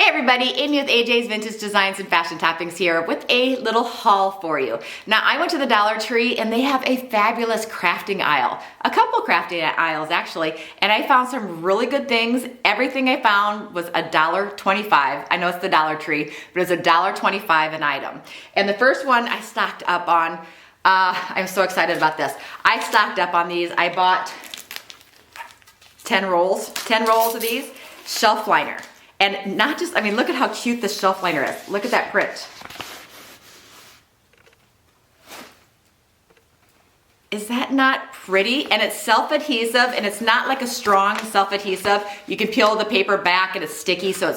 Hey everybody, Amy with AJ's Vintage Designs and Fashion Toppings here with a little haul for you. Now I went to the Dollar Tree and they have a fabulous crafting aisle. A couple crafting aisles actually, and I found some really good things. Everything I found was $1.25. I know it's the Dollar Tree, but it's $1.25 an item. And the first one I stocked up on, I'm so excited about this. I stocked up on these. I bought 10 rolls of these, shelf liner. And not just, I mean, look at how cute this shelf liner is. Look at that print. Is that not pretty? And it's self-adhesive, and it's not like a strong self-adhesive. You can peel the paper back and it's sticky, so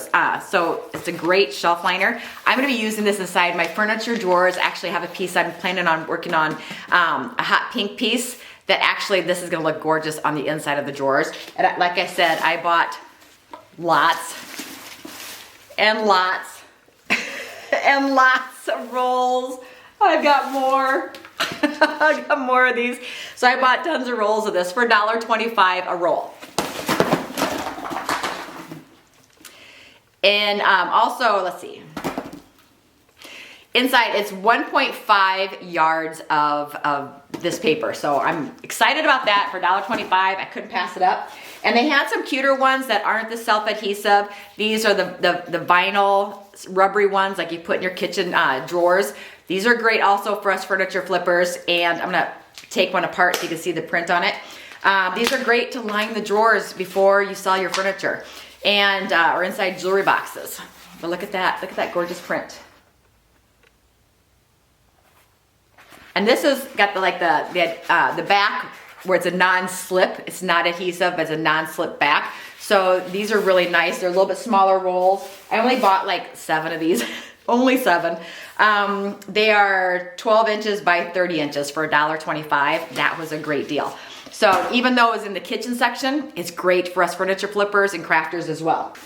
it's a great shelf liner. I'm gonna be using this inside my furniture drawers. I actually have a piece I'm planning on working on, a hot pink piece that actually this is gonna look gorgeous on the inside of the drawers. And like I said, I bought lots and lots and lots of rolls. I've got more. I got more of these. So I bought tons of rolls of this for $1.25 a roll. And also, let's see. Inside, it's 1.5 yards of this paper. So I'm excited about that for $1.25. I couldn't pass it up. And they had some cuter ones that aren't the self-adhesive. These are the vinyl rubbery ones like you put in your kitchen drawers. These are great also for us furniture flippers. And I'm gonna take one apart so you can see the print on it. These are great to line the drawers before you sell your furniture and or inside jewelry boxes. But look at that gorgeous print. And this has got the back where it's a non-slip. It's not adhesive, but it's a non-slip back. So these are really nice. They're a little bit smaller rolls. I only bought like 7 of these, only 7. They are 12 inches by 30 inches for $1.25. That was a great deal. So even though it's in the kitchen section, it's great for us furniture flippers and crafters as well.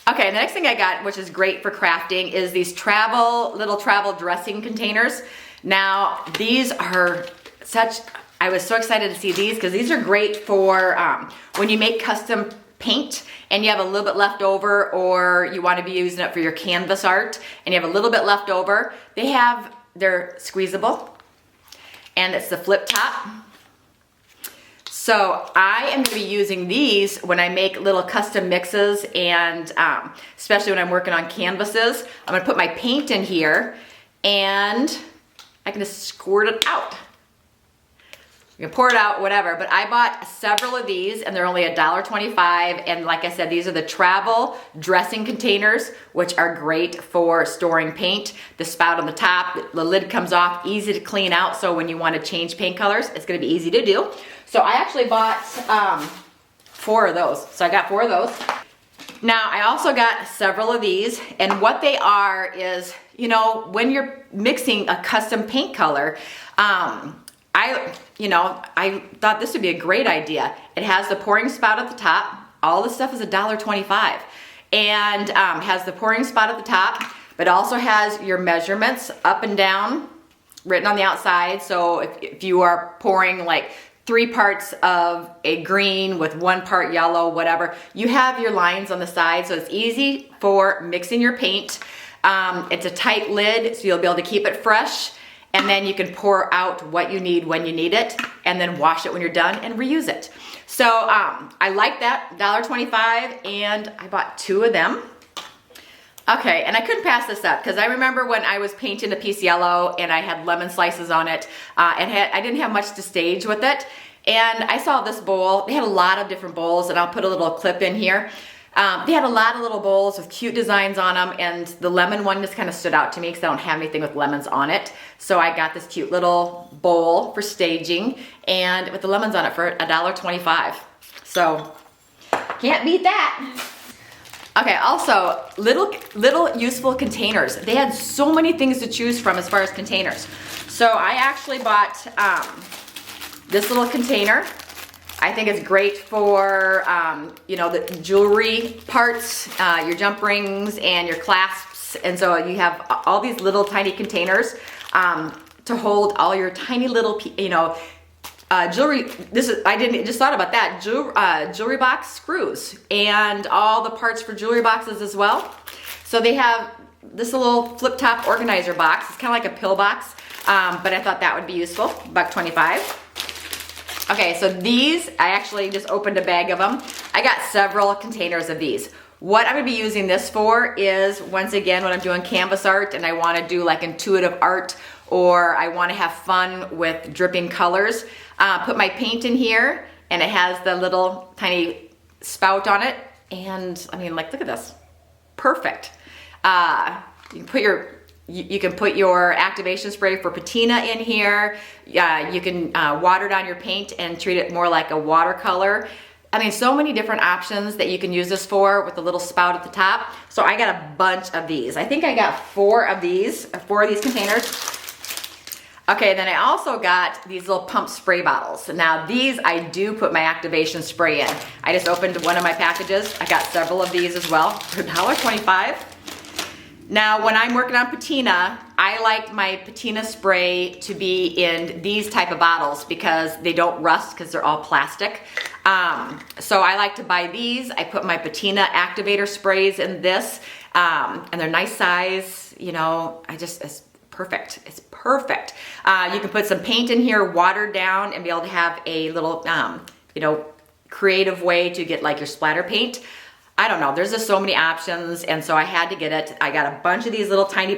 Okay, the next thing I got, which is great for crafting, is these little travel dressing containers. Now, these are I was so excited to see these because these are great for when you make custom paint and you have a little bit left over, or you want to be using it for your canvas art and you have a little bit left over. They're squeezable and it's the flip top. So I am going to be using these when I make little custom mixes, and especially when I'm working on canvases. I'm going to put my paint in here and I can just squirt it out. You can pour it out, whatever, but I bought several of these and they're only $1.25. And like I said, these are the travel dressing containers, which are great for storing paint. The spout on the top, the lid comes off, easy to clean out. So when you want to change paint colors, it's gonna be easy to do. So I actually bought 4 of those. So I got 4 of those. Now I also got several of these, and what they are is, you know, when you're mixing a custom paint color, I thought this would be a great idea. It has the pouring spout at the top. All this stuff is $1.25, and has the pouring spout at the top, but also has your measurements up and down written on the outside. So if you are pouring like 3 parts of a green with 1 part yellow, whatever, you have your lines on the side, so it's easy for mixing your paint. It's a tight lid, so you'll be able to keep it fresh. And then you can pour out what you need when you need it, and then wash it when you're done and reuse it. So I like that, $1.25, and I bought 2 of them. Okay, and I couldn't pass this up because I remember when I was painting a piece yellow and I had lemon slices on it, and I didn't have much to stage with it. And I saw this bowl. They had a lot of different bowls, and I'll put a little clip in here. They had a lot of little bowls with cute designs on them, and the lemon one just kind of stood out to me because I don't have anything with lemons on it. So I got this cute little bowl for staging, and with the lemons on it for $1.25. So can't beat that. Okay, also little useful containers. They had so many things to choose from as far as containers. So I actually bought this little container. I think it's great for, you know, the jewelry parts, your jump rings and your clasps. And so you have all these little tiny containers to hold all your tiny little, you know, jewelry, just thought about that, jewelry box screws and all the parts for jewelry boxes as well. So they have this little flip top organizer box. It's kind of like a pill box, but I thought that would be useful, $1.25. Okay, so these, I actually just opened a bag of them. I got several containers of these. What I'm gonna be using this for is, once again, when I'm doing canvas art and I wanna do like intuitive art, or I wanna have fun with dripping colors, put my paint in here, and it has the little tiny spout on it. And I mean, like, look at this, perfect. You can put your activation spray for Patina in here. You can water down your paint and treat it more like a watercolor. I mean, so many different options that you can use this for with a little spout at the top. So I got a bunch of these. I think I got four of these containers. Okay, then I also got these little pump spray bottles. Now these, I do put my activation spray in. I just opened one of my packages. I got several of these as well for $1.25. Now, when I'm working on patina, I like my patina spray to be in these type of bottles because they don't rust because they're all plastic. So I like to buy these. I put my patina activator sprays in this, and they're nice size, you know, it's perfect. It's perfect. You can put some paint in here, watered down, and be able to have a little, you know, creative way to get like your splatter paint. I don't know, there's just so many options, and so I had to get it. I got a bunch of these little tiny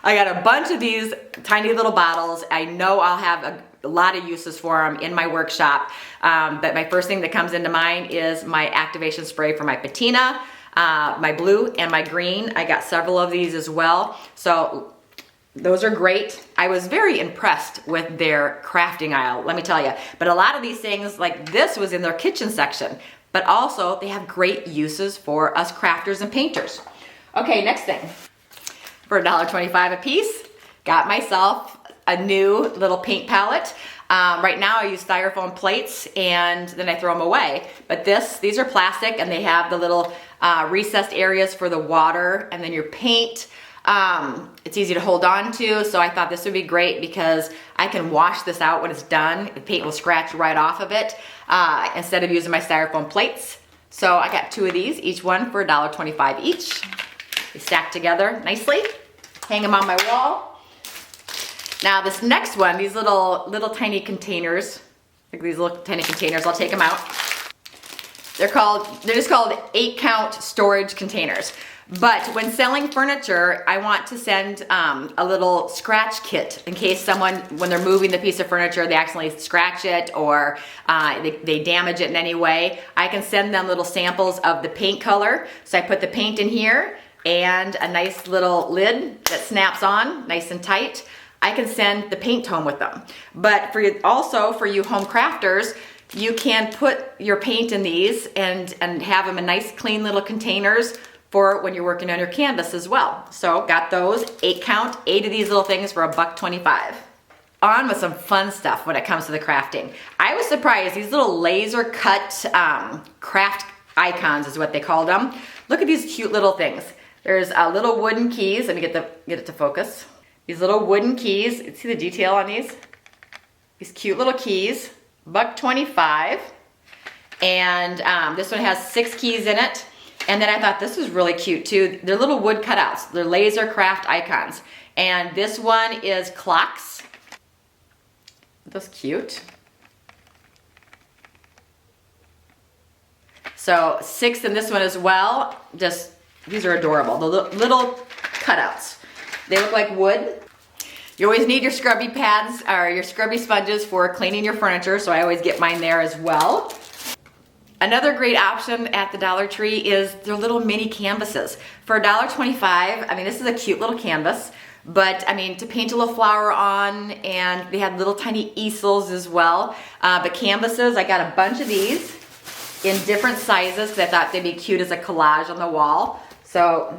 I got a bunch of these tiny little bottles. I know I'll have a lot of uses for them in my workshop, but my first thing that comes into mind is my activation spray for my patina, my blue and my green. I got several of these as well, so those are great. I was very impressed with their crafting aisle, let me tell you. But a lot of these things, like this, was in their kitchen section, but also they have great uses for us crafters and painters. Okay, next thing. For $1.25 a piece, got myself a new little paint palette. Right now I use styrofoam plates and then I throw them away. But these are plastic, and they have the little recessed areas for the water and then your paint. It's easy to hold on to, so I thought this would be great because I can wash this out when it's done. The paint will scratch right off of it instead of using my styrofoam plates. So I got two of these, each one for $1.25 each. They stack together nicely, hang them on my wall. Now this next one, these little tiny containers, like these little tiny containers, I'll take them out. They're just called 8-count storage containers. But when selling furniture, I want to send a little scratch kit in case someone, when they're moving the piece of furniture, they accidentally scratch it or they damage it in any way. I can send them little samples of the paint color. So I put the paint in here and a nice little lid that snaps on nice and tight. I can send the paint home with them. But also for you home crafters, you can put your paint in these and have them in nice clean little containers for when you're working on your canvas as well. So got those, 8-count, 8 of these little things for $1.25. On with some fun stuff when it comes to the crafting. I was surprised, these little laser cut craft icons is what they call them. Look at these cute little things. There's little wooden keys. Let me get it to focus. These little wooden keys. See the detail on these? These cute little keys, $1.25. And this one has 6 keys in it. And then I thought this was really cute too. They're little wood cutouts. They're laser craft icons. And this one is clocks. That's cute. So 6 in this one as well. Just, these are adorable. The little cutouts. They look like wood. You always need your scrubby pads or your scrubby sponges for cleaning your furniture, so I always get mine there as well. Another great option at the Dollar Tree is their little mini canvases. For $1.25, I mean, this is a cute little canvas, but I mean, to paint a little flower on, and they have little tiny easels as well. But canvases, I got a bunch of these in different sizes because I thought they'd be cute as a collage on the wall. So,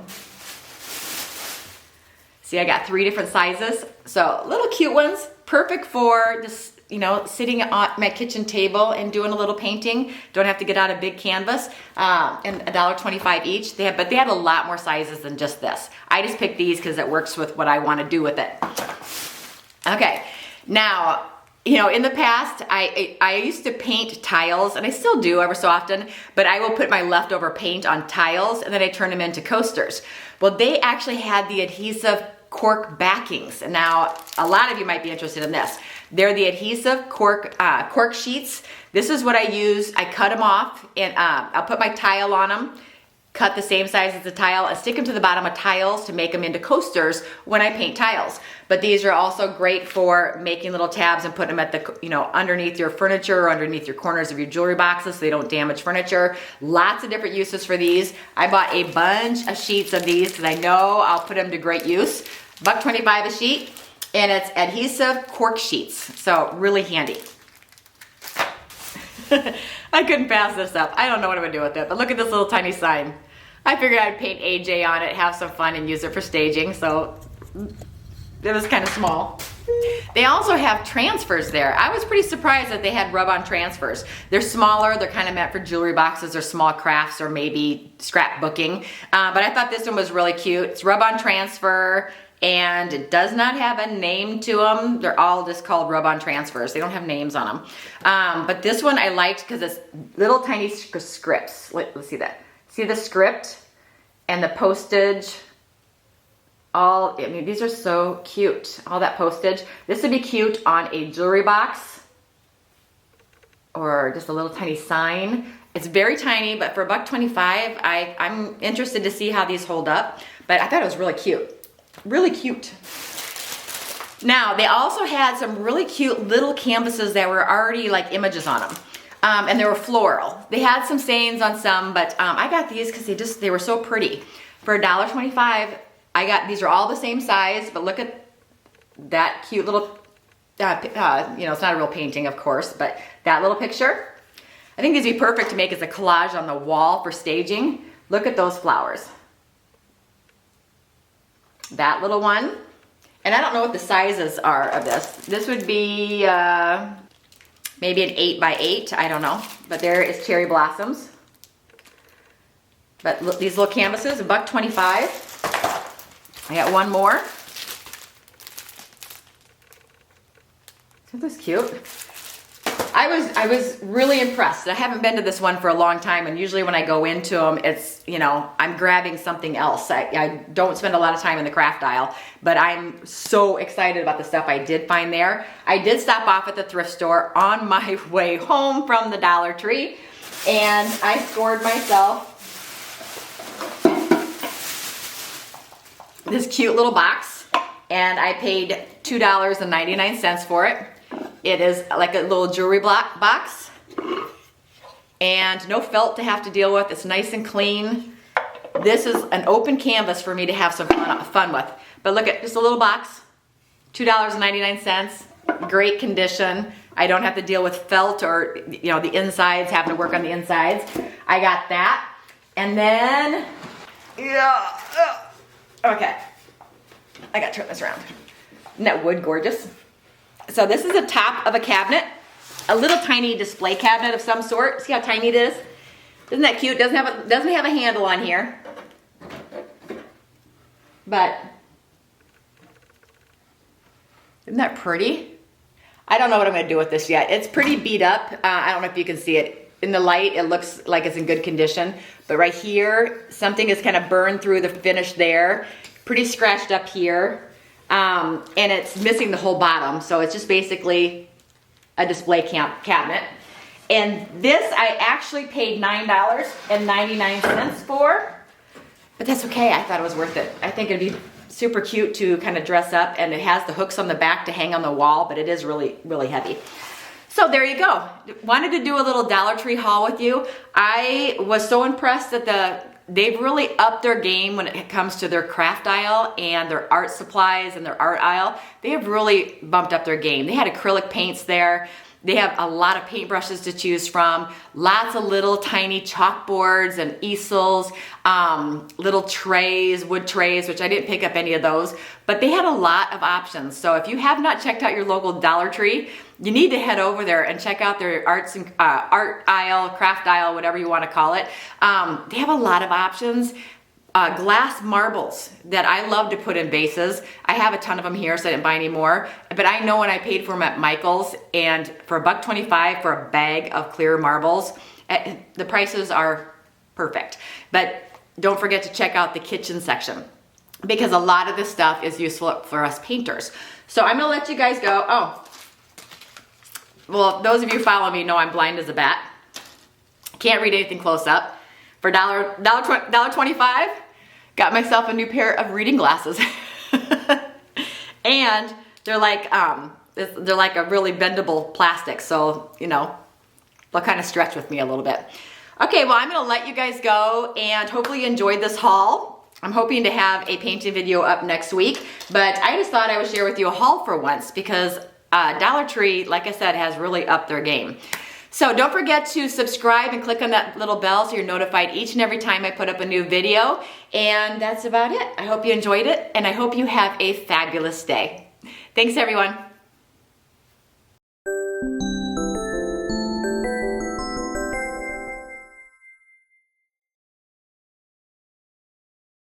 see, I got 3 different sizes. So, little cute ones, perfect for just, you know, sitting at my kitchen table and doing a little painting. Don't have to get out a big canvas. And $1.25 each. But they had a lot more sizes than just this. I just picked these because it works with what I want to do with it. Okay, now, you know, in the past, I used to paint tiles, and I still do ever so often, but I will put my leftover paint on tiles, and then I turn them into coasters. Well, they actually had the adhesive cork backings, and now a lot of you might be interested in this. They're the adhesive cork sheets. This is what I use. I cut them off, and I'll put my tile on them, cut the same size as the tile, and stick them to the bottom of tiles to make them into coasters when I paint tiles. But these are also great for making little tabs and putting them at the, you know, underneath your furniture or underneath your corners of your jewelry boxes so they don't damage furniture. Lots of different uses for these. I bought a bunch of sheets of these because I know I'll put them to great use. $1.25 a sheet, and it's adhesive cork sheets, so really handy. I couldn't pass this up. I don't know what I'm gonna do with it, but look at this little tiny sign. I figured I'd paint AJ on it, have some fun, and use it for staging, so it was kind of small. They also have transfers there. I was pretty surprised that they had rub-on transfers. They're smaller, they're kind of meant for jewelry boxes or small crafts or maybe scrapbooking, but I thought this one was really cute. It's rub-on transfer, and it does not have a name to them. They're all just called rub-on transfers. They don't have names on them. But this one I liked because it's little tiny scripts. Let's see that. See the script and the postage. I mean, these are so cute. All that postage. This would be cute on a jewelry box or just a little tiny sign. It's very tiny, but for $1.25, I'm interested to see how these hold up. But I thought it was really cute. Really cute. Now, they also had some really cute little canvases that were already like images on them. And they were floral. They had some sayings on some, but I got these because they were so pretty. For $1.25, these are all the same size, but look at that cute little, you know, it's not a real painting, of course, but that little picture. I think these would be perfect to make as a collage on the wall for staging. Look at those flowers. That little one, and I don't know what the sizes are of this. This would be maybe an 8x8, I don't know. But there is cherry blossoms. But look, these little canvases, $1.25. I got one more. Isn't this cute? I was really impressed. I haven't been to this one for a long time, and usually when I go into them, it's, you know, I'm grabbing something else. I don't spend a lot of time in the craft aisle, but I'm so excited about the stuff I did find there. I did stop off at the thrift store on my way home from the Dollar Tree, and I scored myself this cute little box, and I paid $2.99 for it. It is like a little jewelry box, and no felt to have to deal with. It's nice and clean. This is an open canvas for me to have some fun with. But look at just a little box, $2.99, great condition. I don't have to deal with felt or, you know, the insides, having to work on the insides. I got that. And then, okay, I gotta turn this around. Isn't that wood gorgeous? So this is the top of a cabinet, a little tiny display cabinet of some sort. See how tiny it is? Isn't that cute? Doesn't have a handle on here. But isn't that pretty? I don't know what I'm gonna do with this yet. It's pretty beat up. I don't know if you can see it. In the light, it looks like it's in good condition. But right here, something is kind of burned through the finish there. Pretty scratched up here. And it's missing the whole bottom, so it's just basically a display cabinet. And this I actually paid $9.99 for, but that's okay. I thought it was worth it. I think it'd be super cute to kind of dress up, and it has the hooks on the back to hang on the wall, but it is really, really heavy. So there you go. Wanted to do a little Dollar Tree haul with you. I was so impressed that they've really upped their game when it comes to their craft aisle and their art supplies and their art aisle. They have really bumped up their game. They had acrylic paints there. They have a lot of paintbrushes to choose from, lots of little tiny chalkboards and easels, little trays, wood trays, which I didn't pick up any of those, but they had a lot of options. So if you have not checked out your local Dollar Tree, you need to head over there and check out their art aisle, craft aisle, whatever you want to call it. They have a lot of options. glass marbles that I love to put in vases. I have a ton of them here, so I didn't buy any more. But I know when I paid for them at Michael's, and for $1.25 for a bag of clear marbles, the prices are perfect. But don't forget to check out the kitchen section, because a lot of this stuff is useful for us painters. So I'm gonna let you guys go. Oh, well, those of you who follow me know I'm blind as a bat. Can't read anything close up. For $1.25, got myself a new pair of reading glasses. And they're like a really bendable plastic, so you know, they'll kind of stretch with me a little bit. Okay, well, I'm gonna let you guys go, and hopefully you enjoyed this haul. I'm hoping to have a painting video up next week, but I just thought I would share with you a haul for once, because Dollar Tree, like I said, has really upped their game. So don't forget to subscribe and click on that little bell so you're notified each and every time I put up a new video. And that's about it. I hope you enjoyed it, and I hope you have a fabulous day. Thanks, everyone.